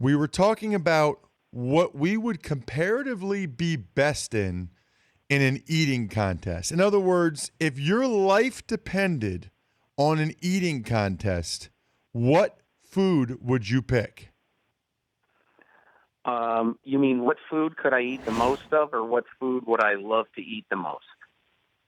we were talking about what we would comparatively be best in an eating contest. In other words, if your life depended on an eating contest, what food would you pick? You mean what food could I eat the most of, or what food would I love to eat the most?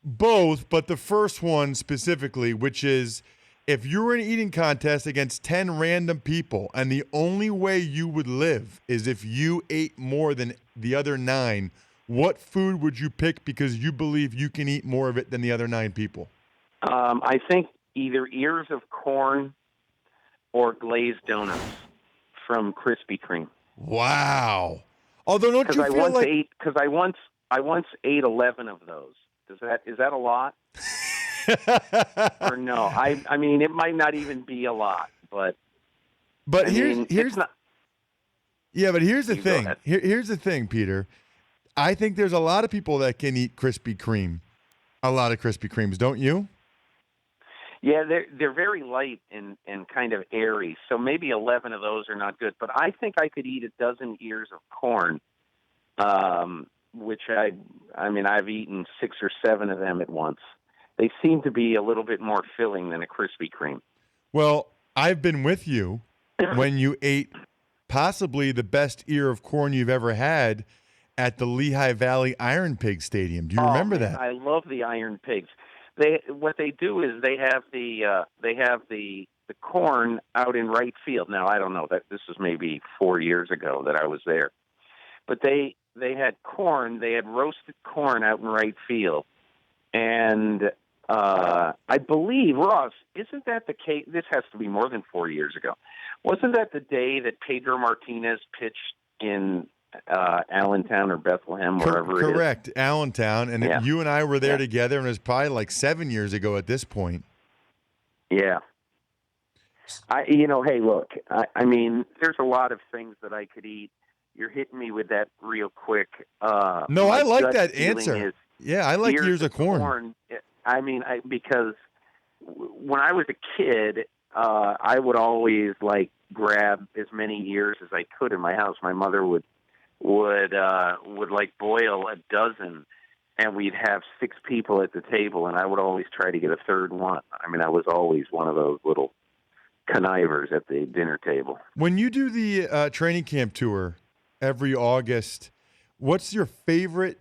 Both, but the first one specifically, which is if you were in an eating contest against 10 random people and the only way you would live is if you ate more than the other 9, what food would you pick because you believe you can eat more of it than the other 9 people? I think either ears of corn or glazed donuts from Krispy Kreme. Wow. Although don't you I feel like I once ate 11 of those. Is that a lot? Or no? I mean, it might not even be a lot, but here's it's not. Yeah, but here's the thing. Go ahead. Here's the thing, Peter. I think there's a lot of people that can eat Krispy Kreme. A lot of Krispy Kremes, don't you? Yeah, they're very light and kind of airy, so maybe 11 of those are not good. But I think I could eat a dozen ears of corn, which I've eaten 6 or 7 of them at once. They seem to be a little bit more filling than a Krispy Kreme. Well, I've been with you when you ate possibly the best ear of corn you've ever had at the Lehigh Valley Iron Pig Stadium. Do you remember that? I love the Iron Pigs. What they do is they have the corn out in right field. Now I don't know that this was maybe 4 years ago that I was there, but they had corn. They had roasted corn out in right field, and I believe, Ross, isn't that the case? This has to be more than 4 years ago. Wasn't that the day that Pedro Martinez pitched in Allentown or Bethlehem, wherever it is? Correct, Allentown. And you and I were there together, and it was probably like 7 years ago at this point. Yeah. Hey, look, I mean, there's a lot of things that I could eat. You're hitting me with that real quick. No, I like that answer. Yeah, I like ears of corn. Because when I was a kid, I would always grab as many ears as I could in my house. My mother would boil a dozen, and we'd have 6 people at the table, and I would always try to get a third one. I mean, I was always one of those little connivers at the dinner table. When you do the training camp tour every August, what's your favorite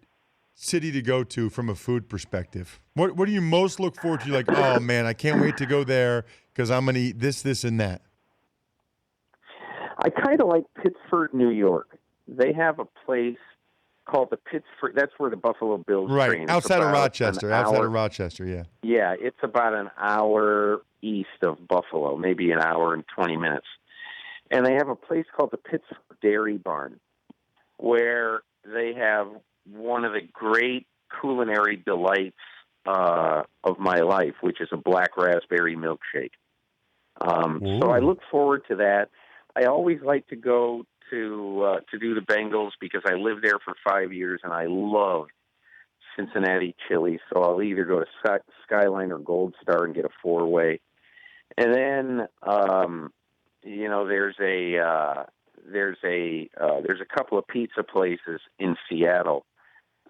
city to go to from a food perspective? What do you most look forward to? You're like, oh man, I can't wait to go there because I'm going to eat this, and that. I kind of like Pittsford, New York. They have a place called the Pittsford. That's where the Buffalo Bills train. Right, outside of Rochester. Yeah. Yeah, it's about an hour east of Buffalo, maybe an hour and 20 minutes. And they have a place called the Pittsford Dairy Barn, where they have one of the great culinary delights of my life, which is a black raspberry milkshake. So I look forward to that. I always like to go to do the Bengals because I lived there for 5 years and I love Cincinnati chili. So I'll either go to Skyline or Gold Star and get a 4-way. And then there's a couple of pizza places in Seattle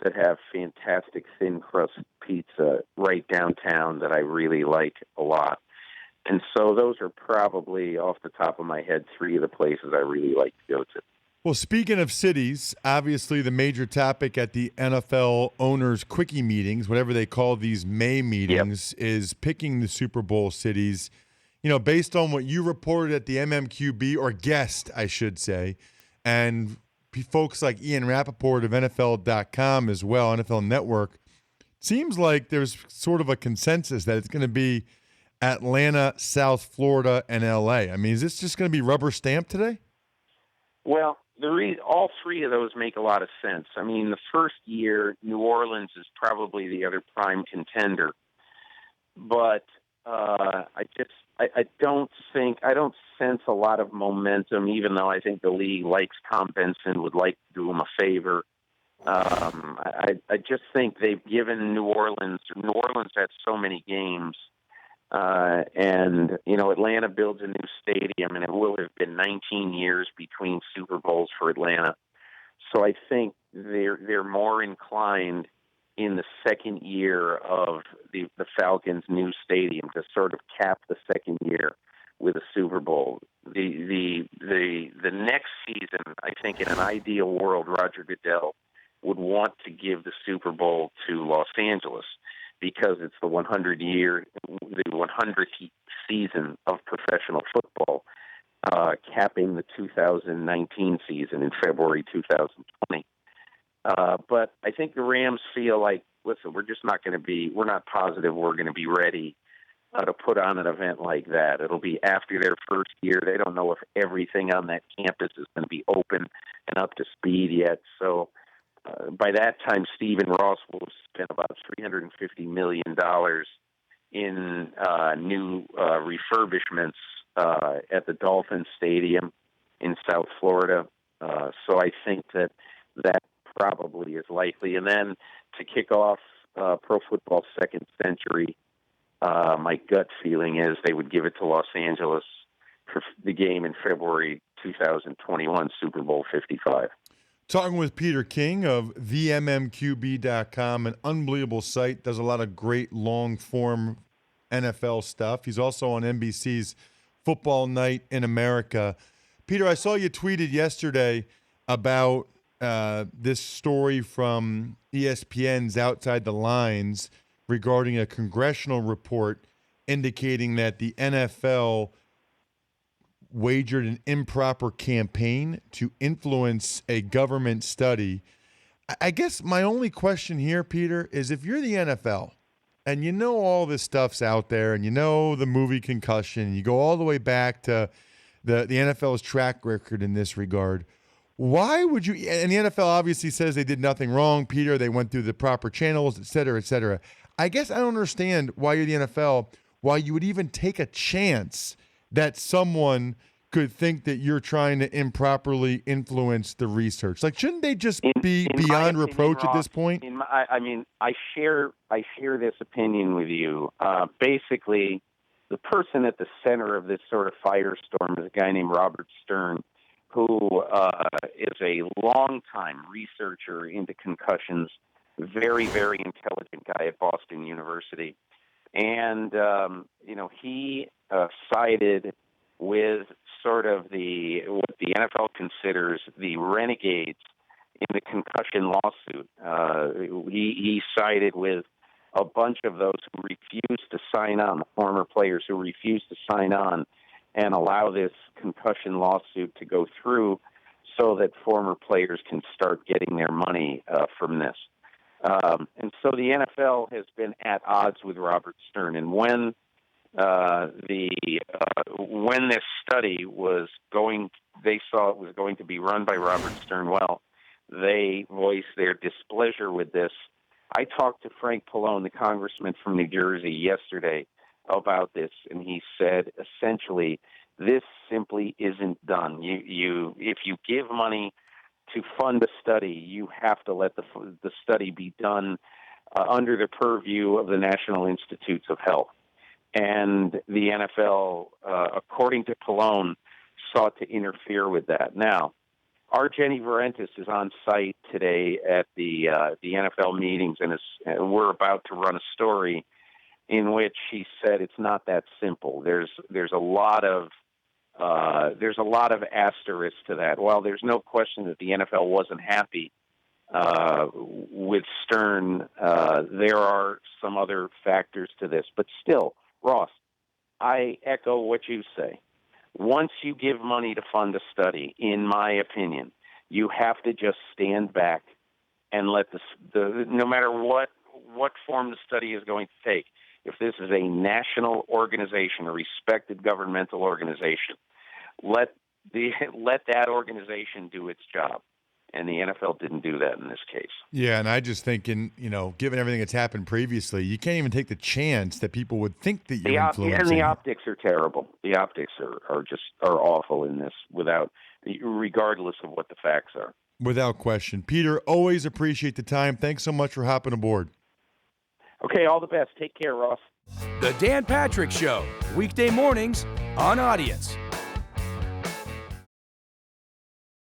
that have fantastic thin crust pizza right downtown that I really like a lot. And so those are probably, off the top of my head, 3 of the places I really like to go to. Well, speaking of cities, obviously the major topic at the NFL owners' quickie meetings, whatever they call these May meetings, is picking the Super Bowl cities. You know, based on what you reported at the MMQB, or guessed, I should say, and folks like Ian Rappaport of NFL.com as well, NFL Network, seems like there's sort of a consensus that it's going to be Atlanta, South Florida, and L.A. I mean, is this just going to be rubber stamped today? Well, all 3 of those make a lot of sense. I mean, the first year, New Orleans is probably the other prime contender. But I don't sense a lot of momentum, even though I think the league likes Tom Benson, would like to do him a favor. I just think they've given New Orleans had so many games And, Atlanta builds a new stadium, and it will have been 19 years between Super Bowls for Atlanta. So I think they're more inclined in the second year of the Falcons' new stadium to sort of cap the second year with a Super Bowl. The next season, I think, in an ideal world, Roger Goodell would want to give the Super Bowl to Los Angeles because it's the 100th season of professional football, capping the 2019 season in February 2020. But I think the Rams feel like, listen, we're not positive we're going to be ready to put on an event like that. It'll be after their first year. They don't know if everything on that campus is going to be open and up to speed yet. So by that time, Stephen Ross will have spent about $350 million in new refurbishments at the Dolphin Stadium in South Florida. So I think that probably is likely. And then to kick off pro football's second century, my gut feeling is they would give it to Los Angeles for the game in February 2021, Super Bowl 55. Talking with Peter King of theMMQB.com, an unbelievable site, does a lot of great long-form NFL stuff. He's also on NBC's Football Night in America. Peter, I saw you tweeted yesterday about this story from ESPN's Outside the Lines regarding a congressional report indicating that the NFL wagered an improper campaign to influence a government study. I guess my only question here, Peter, is if you're the NFL and you know all this stuff's out there and you know the movie Concussion, and you go all the way back to the NFL's track record in this regard, why would you – and the NFL obviously says they did nothing wrong, Peter. They went through the proper channels, et cetera, et cetera. I guess I don't understand why you're the NFL, why you would even take a chance that someone could think that you're trying to improperly influence the research. Like, shouldn't they just be beyond reproach at this point? I share this opinion with you. Basically, the person at the center of this sort of firestorm is a guy named Robert Stern, who is a longtime researcher into concussions, very, very intelligent guy at Boston University. And, he sided with sort of what the NFL considers the renegades in the concussion lawsuit. He sided with a bunch of those who refused to sign on, the former players who refused to sign on and allow this concussion lawsuit to go through so that former players can start getting their money from this. And so the NFL has been at odds with Robert Stern. And when this study was they saw it was going to be run by Robert Stern. Well, they voiced their displeasure with this. I talked to Frank Pallone, the congressman from New Jersey, yesterday about this, and he said essentially this simply isn't done. If you give money to fund a study, you have to let the study be done under the purview of the National Institutes of Health. And the NFL, according to Pallone, sought to interfere with that. Now, our Jenny Varentis is on site today at the NFL meetings, and we're about to run a story in which she said it's not that simple. There's a lot of asterisks to that. While there's no question that the NFL wasn't happy with Stern, there are some other factors to this. But still, Ross, I echo what you say. Once you give money to fund a study, in my opinion, you have to just stand back and let no matter what form the study is going to take. If this is a national organization, a respected governmental organization, let that organization do its job. And the NFL didn't do that in this case. Yeah, and I just think, given everything that's happened previously, you can't even take the chance that people would think that you're influencing. And the optics are terrible. The optics are awful in this, regardless of what the facts are. Without question. Peter, always appreciate the time. Thanks so much for hopping aboard. Okay, all the best. Take care, Ross. The Dan Patrick Show, weekday mornings on Audience.